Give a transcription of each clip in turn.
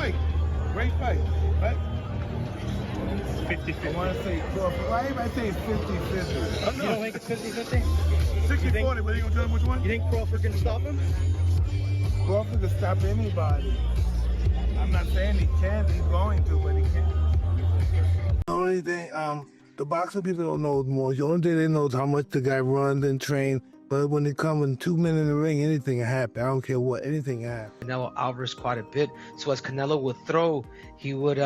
fight. Great fight, right? 50-50. I want to say Crawford. Why everybody say it's 50-50? You don't think it's 50-50? 60-40, but you gonna tell me which one? You think Crawford can stop him? Crawford can stop anybody. I'm not saying he can't, he's going to, but he can't. The only thing, the boxing people don't know more. The only thing they know is how much the guy runs and trains. But when they come in 2 men in the ring, anything can happen. I don't care what, anything can happen. Canelo Alvarez quite a bit. So as Canelo would throw, he would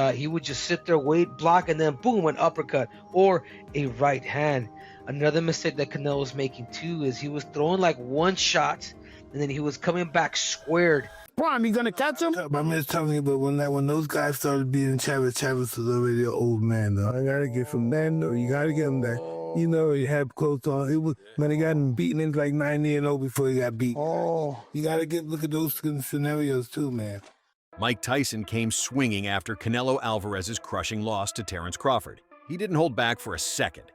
just sit there, wait, block, and then boom, an uppercut or a right hand. Another mistake that Canelo was making too is he was throwing like one shot, and then he was coming back squared. Prime, you gonna catch him? I'm just telling you, but when those guys started beating Chavez was already an old man, though. I gotta get from then, though. You gotta get him there. You know, he had close on. It was, man, he got him beaten in like 90-0 before he got beat. Oh, you gotta look at those scenarios too, man. Mike Tyson came swinging after Canelo Alvarez's crushing loss to Terence Crawford. He didn't hold back for a second.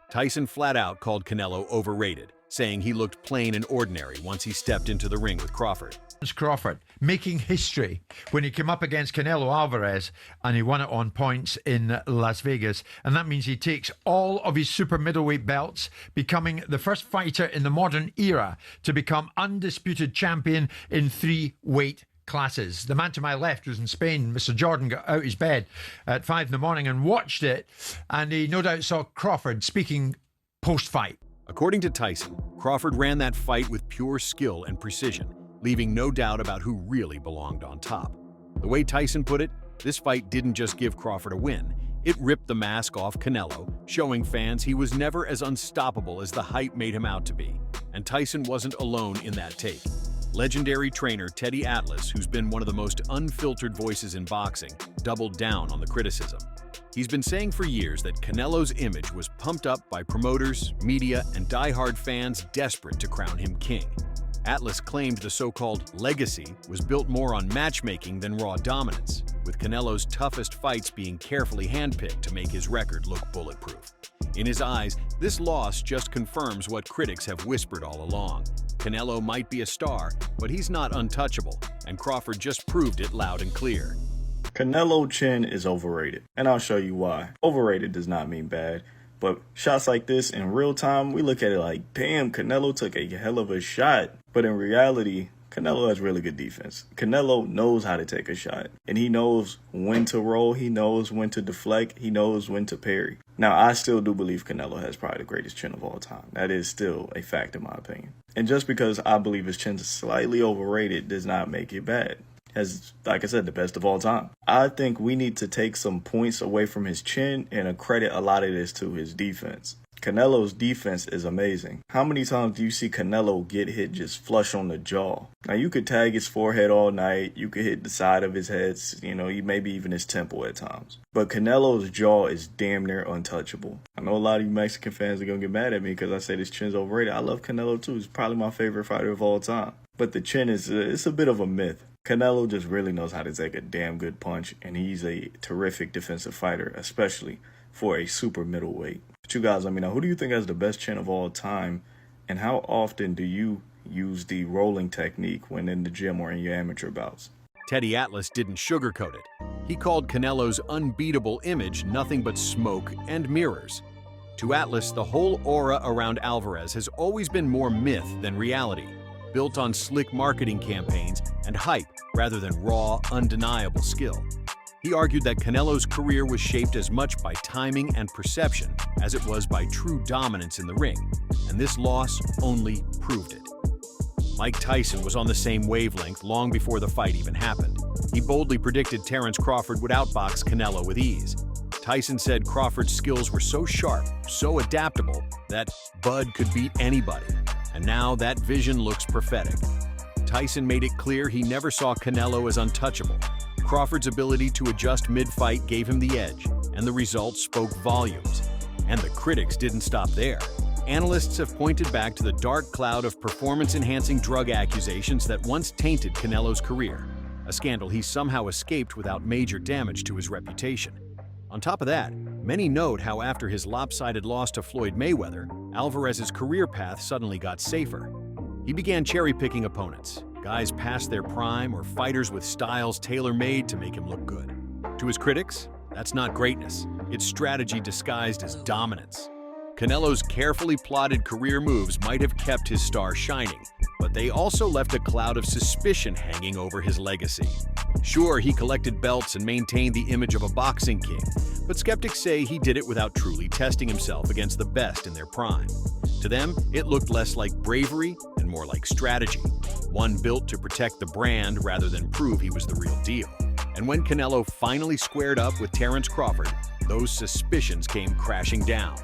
Tyson flat out called Canelo overrated, saying he looked plain and ordinary once he stepped into the ring with Crawford. Crawford making history when he came up against Canelo Alvarez and he won it on points in Las Vegas, and that means he takes all of his super middleweight belts, becoming the first fighter in the modern era to become undisputed champion in 3 weight classes. The man to my left was in Spain. Mr. Jordan got out his bed at 5 in the morning and watched it, and he no doubt saw Crawford speaking post-fight. According to Tyson, Crawford ran that fight with pure skill and precision, leaving no doubt about who really belonged on top. The way Tyson put it, this fight didn't just give Crawford a win, it ripped the mask off Canelo, showing fans he was never as unstoppable as the hype made him out to be. And Tyson wasn't alone in that take. Legendary trainer Teddy Atlas, who's been one of the most unfiltered voices in boxing, doubled down on the criticism. He's been saying for years that Canelo's image was pumped up by promoters, media, and die-hard fans desperate to crown him king. Atlas claimed the so-called legacy was built more on matchmaking than raw dominance, with Canelo's toughest fights being carefully handpicked to make his record look bulletproof. In his eyes, this loss just confirms what critics have whispered all along. Canelo might be a star, but he's not untouchable, and Crawford just proved it loud and clear. Canelo chin is overrated, and I'll show you why. Overrated does not mean bad. But shots like this in real time, we look at it like, damn, Canelo took a hell of a shot. But in reality, Canelo has really good defense. Canelo knows how to take a shot, and he knows when to roll, he knows when to deflect, he knows when to parry. Now, I still do believe Canelo has probably the greatest chin of all time. That is still a fact in my opinion. And just because I believe his chin is slightly overrated does not make it bad. As, like I said, the best of all time. I think we need to take some points away from his chin and accredit a lot of this to his defense. Canelo's defense is amazing. How many times do you see Canelo get hit just flush on the jaw? Now, you could tag his forehead all night. You could hit the side of his head, maybe even his temple at times. But Canelo's jaw is damn near untouchable. I know a lot of you Mexican fans are going to get mad at me because I say this chin's overrated. I love Canelo too. He's probably my favorite fighter of all time. But the chin it's a bit of a myth. Canelo just really knows how to take a damn good punch, and he's a terrific defensive fighter, especially for a super middleweight. But you guys, let me know, who do you think has the best chin of all time, and how often do you use the rolling technique when in the gym or in your amateur bouts? Teddy Atlas didn't sugarcoat it. He called Canelo's unbeatable image nothing but smoke and mirrors. To Atlas, the whole aura around Alvarez has always been more myth than reality, built on slick marketing campaigns and hype rather than raw, undeniable skill. He argued that Canelo's career was shaped as much by timing and perception as it was by true dominance in the ring, and this loss only proved it. Mike Tyson was on the same wavelength long before the fight even happened. He boldly predicted Terence Crawford would outbox Canelo with ease. Tyson said Crawford's skills were so sharp, so adaptable, that Bud could beat anybody. And now that vision looks prophetic. Tyson made it clear he never saw Canelo as untouchable. Crawford's ability to adjust mid-fight gave him the edge, and the results spoke volumes. And the critics didn't stop there. Analysts have pointed back to the dark cloud of performance-enhancing drug accusations that once tainted Canelo's career, a scandal he somehow escaped without major damage to his reputation. On top of that, many note how after his lopsided loss to Floyd Mayweather, Alvarez's career path suddenly got safer. He began cherry-picking opponents, guys past their prime or fighters with styles tailor-made to make him look good. To his critics, that's not greatness. It's strategy disguised as dominance. Canelo's carefully plotted career moves might have kept his star shining, but they also left a cloud of suspicion hanging over his legacy. Sure, he collected belts and maintained the image of a boxing king, but skeptics say he did it without truly testing himself against the best in their prime. To them, it looked less like bravery and more like strategy, one built to protect the brand rather than prove he was the real deal. And when Canelo finally squared up with Terence Crawford, those suspicions came crashing down.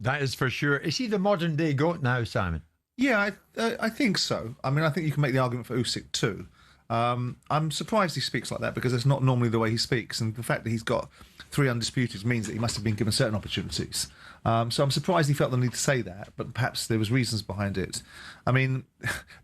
That is for sure. Is he the modern day GOAT now, Simon? Yeah, I think so. I mean, I think you can make the argument for Usyk too. I'm surprised he speaks like that because it's not normally the way he speaks, and the fact that he's got 3 undisputeds means that he must have been given certain opportunities. So I'm surprised he felt the need to say that, but perhaps there was reasons behind it. I mean,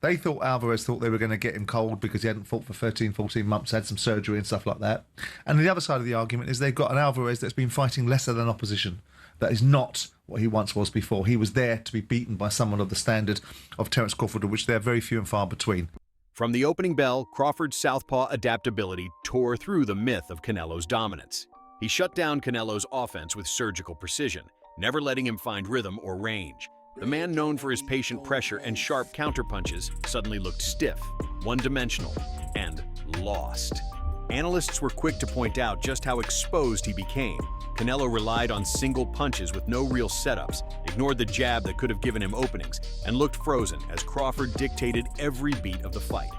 Alvarez thought they were going to get him cold because he hadn't fought for 13, 14 months, had some surgery and stuff like that. And the other side of the argument is they've got an Alvarez that's been fighting lesser than opposition. That is not what he once was before. He was there to be beaten by someone of the standard of Terence Crawford, of which they're very few and far between. From the opening bell, Crawford's southpaw adaptability tore through the myth of Canelo's dominance. He shut down Canelo's offense with surgical precision, never letting him find rhythm or range. The man known for his patient pressure and sharp counterpunches suddenly looked stiff, one-dimensional, and lost. Analysts were quick to point out just how exposed he became. Canelo relied on single punches with no real setups, ignored the jab that could have given him openings, and looked frozen as Crawford dictated every beat of the fight.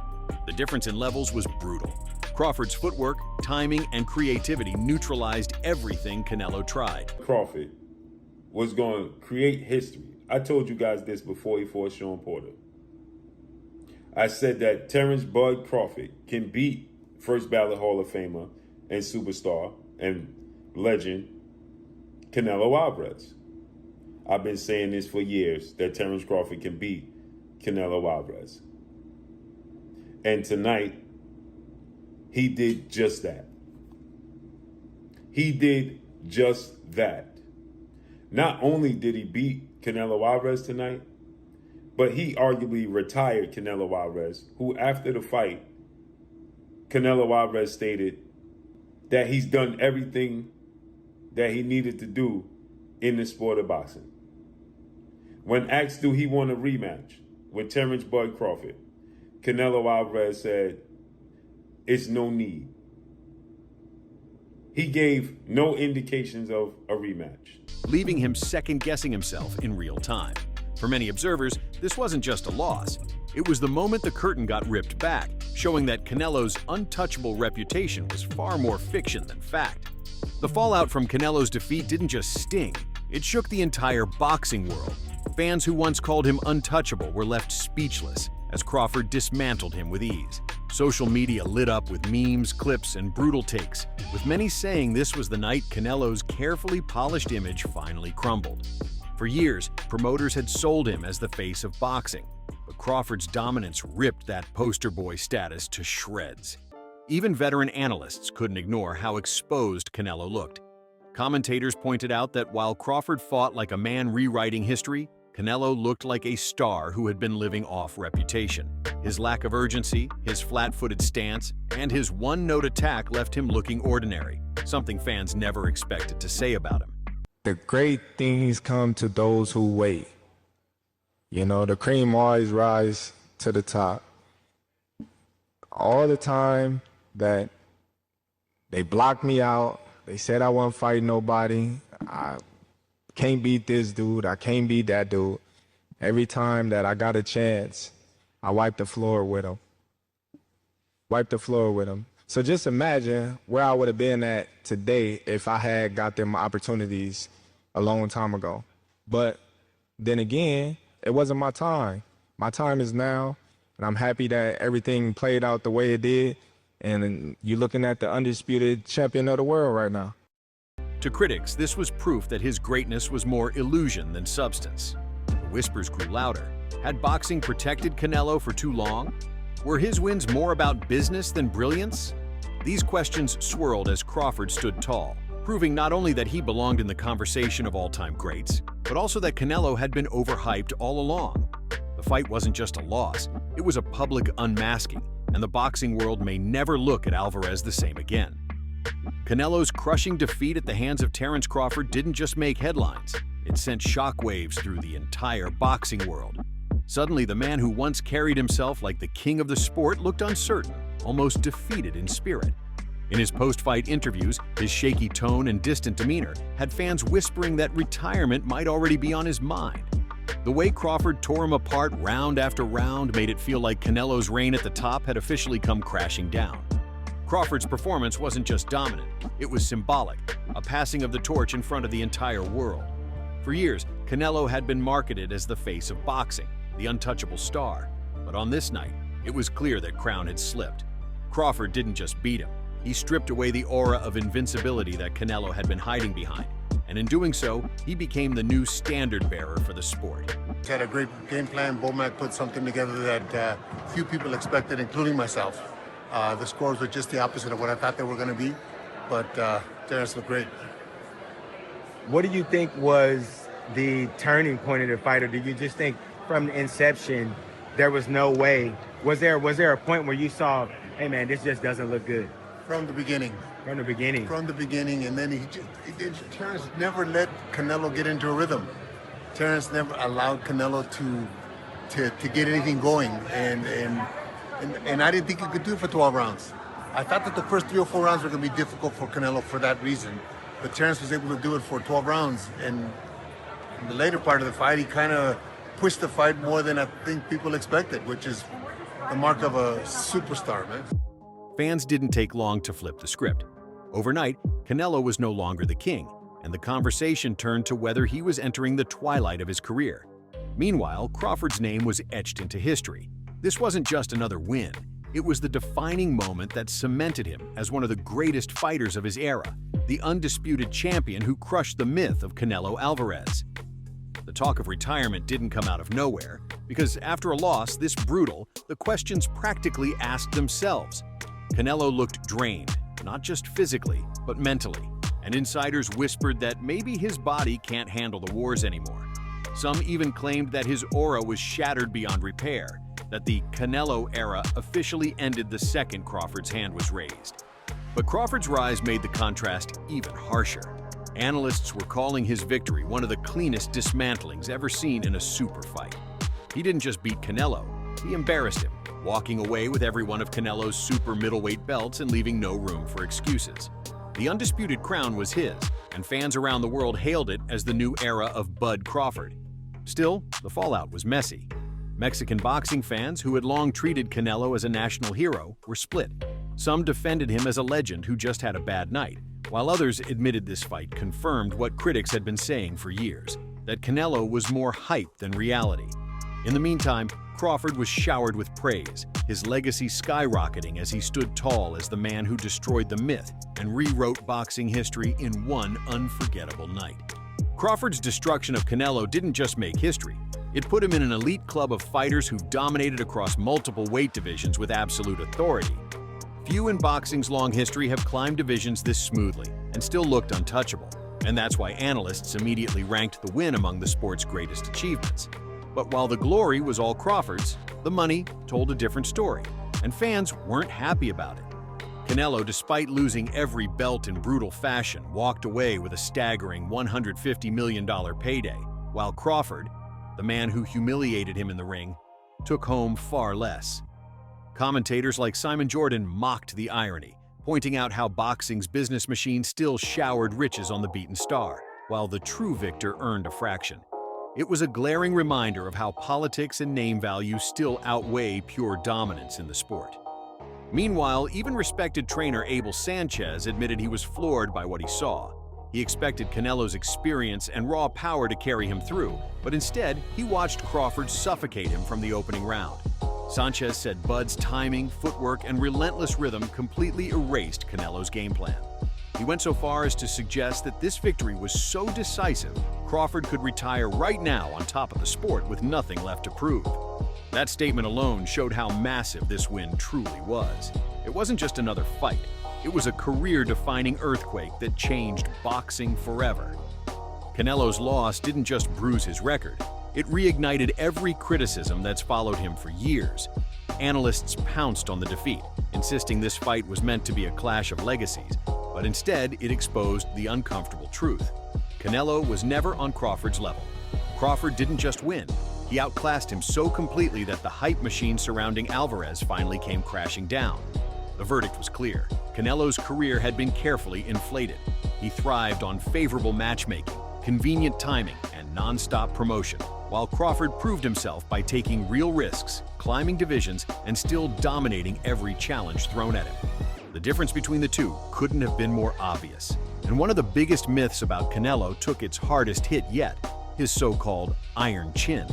The difference in levels was brutal. Crawford's footwork, timing, and creativity neutralized everything Canelo tried. Crawford was going to create history. I told you guys this before he fought Sean Porter. I said that Terence Bud Crawford can beat first ballot Hall of Famer and superstar and legend Canelo Alvarez. I've been saying this for years, that Terence Crawford can beat Canelo Alvarez. And tonight, he did just that. He did just that. Not only did he beat Canelo Alvarez tonight, but he arguably retired Canelo Alvarez, who after the fight, Canelo Alvarez stated that he's done everything that he needed to do in the sport of boxing. When asked, do he want a rematch with Terence Bud Crawford, Canelo Alvarez said, it's no need. He gave no indications of a rematch, leaving him second-guessing himself in real time. For many observers, this wasn't just a loss. It was the moment the curtain got ripped back, showing that Canelo's untouchable reputation was far more fiction than fact. The fallout from Canelo's defeat didn't just sting, it shook the entire boxing world. Fans who once called him untouchable were left speechless as Crawford dismantled him with ease. Social media lit up with memes, clips, and brutal takes, with many saying this was the night Canelo's carefully polished image finally crumbled. For years, promoters had sold him as the face of boxing, but Crawford's dominance ripped that poster boy status to shreds. Even veteran analysts couldn't ignore how exposed Canelo looked. Commentators pointed out that while Crawford fought like a man rewriting history, Canelo looked like a star who had been living off reputation. His lack of urgency, his flat-footed stance, and his one-note attack left him looking ordinary, something fans never expected to say about him. The great things come to those who wait. You know, the cream always rise to the top. All the time that they blocked me out, they said I wasn't fighting nobody, I can't beat this dude, I can't beat that dude. Every time that I got a chance, I wiped the floor with him. Wiped the floor with him. So just imagine where I would have been at today if I had got them opportunities a long time ago. But then again, it wasn't my time. My time is now, and I'm happy that everything played out the way it did. And you're looking at the undisputed champion of the world right now. To critics, this was proof that his greatness was more illusion than substance. The whispers grew louder. Had boxing protected Canelo for too long? Were his wins more about business than brilliance? These questions swirled as Crawford stood tall, proving not only that he belonged in the conversation of all-time greats, but also that Canelo had been overhyped all along. The fight wasn't just a loss, it was a public unmasking, and the boxing world may never look at Alvarez the same again. Canelo's crushing defeat at the hands of Terence Crawford didn't just make headlines, it sent shockwaves through the entire boxing world. Suddenly, the man who once carried himself like the king of the sport looked uncertain, almost defeated in spirit. In his post-fight interviews, his shaky tone and distant demeanor had fans whispering that retirement might already be on his mind. The way Crawford tore him apart round after round made it feel like Canelo's reign at the top had officially come crashing down. Crawford's performance wasn't just dominant, it was symbolic, a passing of the torch in front of the entire world. For years, Canelo had been marketed as the face of boxing, the untouchable star. But on this night, it was clear that crown had slipped. Crawford didn't just beat him, he stripped away the aura of invincibility that Canelo had been hiding behind. And in doing so, he became the new standard-bearer for the sport. He had a great game plan. Bomac put something together that few people expected, including myself. The scores were just the opposite of what I thought they were going to be, but Terence looked great. What do you think was the turning point of the fight, or did you just think from the inception there was no way? Was there a point where you saw, hey man, this just doesn't look good? From the beginning. From the beginning. From the beginning, and then Terence never let Canelo get into a rhythm. Terence never allowed Canelo to get anything going, and I didn't think he could do it for 12 rounds. I thought that the first 3 or 4 rounds were going to be difficult for Canelo for that reason, but Terence was able to do it for 12 rounds, and in the later part of the fight, he kind of pushed the fight more than I think people expected, which is the mark of a superstar, man. Fans didn't take long to flip the script. Overnight, Canelo was no longer the king, and the conversation turned to whether he was entering the twilight of his career. Meanwhile, Crawford's name was etched into history. This wasn't just another win, it was the defining moment that cemented him as one of the greatest fighters of his era, the undisputed champion who crushed the myth of Canelo Alvarez. The talk of retirement didn't come out of nowhere, because after a loss this brutal, the questions practically asked themselves. Canelo looked drained, not just physically, but mentally, and insiders whispered that maybe his body can't handle the wars anymore. Some even claimed that his aura was shattered beyond repair, that the Canelo era officially ended the second Crawford's hand was raised. But Crawford's rise made the contrast even harsher. Analysts were calling his victory one of the cleanest dismantlings ever seen in a super fight. He didn't just beat Canelo, he embarrassed him, walking away with every one of Canelo's super middleweight belts and leaving no room for excuses. The undisputed crown was his, and fans around the world hailed it as the new era of Bud Crawford. Still, the fallout was messy. Mexican boxing fans, who had long treated Canelo as a national hero, were split. Some defended him as a legend who just had a bad night, while others admitted this fight confirmed what critics had been saying for years, that Canelo was more hype than reality. In the meantime, Crawford was showered with praise, his legacy skyrocketing as he stood tall as the man who destroyed the myth and rewrote boxing history in one unforgettable night. Crawford's destruction of Canelo didn't just make history, it put him in an elite club of fighters who've dominated across multiple weight divisions with absolute authority. Few in boxing's long history have climbed divisions this smoothly and still looked untouchable, and that's why analysts immediately ranked the win among the sport's greatest achievements. But while the glory was all Crawford's, the money told a different story, and fans weren't happy about it. Canelo, despite losing every belt in brutal fashion, walked away with a staggering $150 million payday, while Crawford, the man who humiliated him in the ring, took home far less. Commentators like Simon Jordan mocked the irony, pointing out how boxing's business machine still showered riches on the beaten star, while the true victor earned a fraction. It was a glaring reminder of how politics and name value still outweigh pure dominance in the sport. Meanwhile, even respected trainer Abel Sanchez admitted he was floored by what he saw. He expected Canelo's experience and raw power to carry him through, but instead, he watched Crawford suffocate him from the opening round. Sanchez said Bud's timing, footwork, and relentless rhythm completely erased Canelo's game plan. He went so far as to suggest that this victory was so decisive, Crawford could retire right now on top of the sport with nothing left to prove. That statement alone showed how massive this win truly was. It wasn't just another fight. It was a career-defining earthquake that changed boxing forever. Canelo's loss didn't just bruise his record, It reignited every criticism that's followed him for years. Analysts pounced on the defeat, insisting this fight was meant to be a clash of legacies, but instead it exposed the uncomfortable truth. Canelo was never on Crawford's level. Crawford didn't just win, he outclassed him so completely that the hype machine surrounding Alvarez finally came crashing down. The verdict was clear. Canelo's career had been carefully inflated. He thrived on favorable matchmaking, convenient timing, and non-stop promotion, while Crawford proved himself by taking real risks, climbing divisions, and still dominating every challenge thrown at him. The difference between the two couldn't have been more obvious. And one of the biggest myths about Canelo took its hardest hit yet, his so-called iron chin.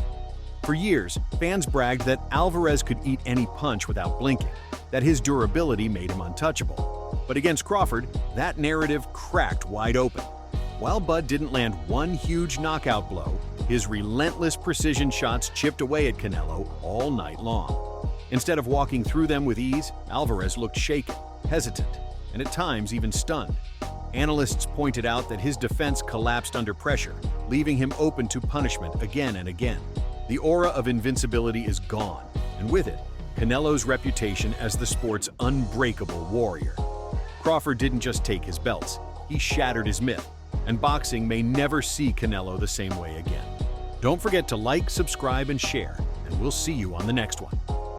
For years, fans bragged that Alvarez could eat any punch without blinking, that his durability made him untouchable. But against Crawford, that narrative cracked wide open. While Bud didn't land one huge knockout blow, his relentless precision shots chipped away at Canelo all night long. Instead of walking through them with ease, Alvarez looked shaken, hesitant, and at times even stunned. Analysts pointed out that his defense collapsed under pressure, leaving him open to punishment again and again. The aura of invincibility is gone, and with it, Canelo's reputation as the sport's unbreakable warrior. Crawford didn't just take his belts, he shattered his myth, and boxing may never see Canelo the same way again. Don't forget to like, subscribe, and share, and we'll see you on the next one.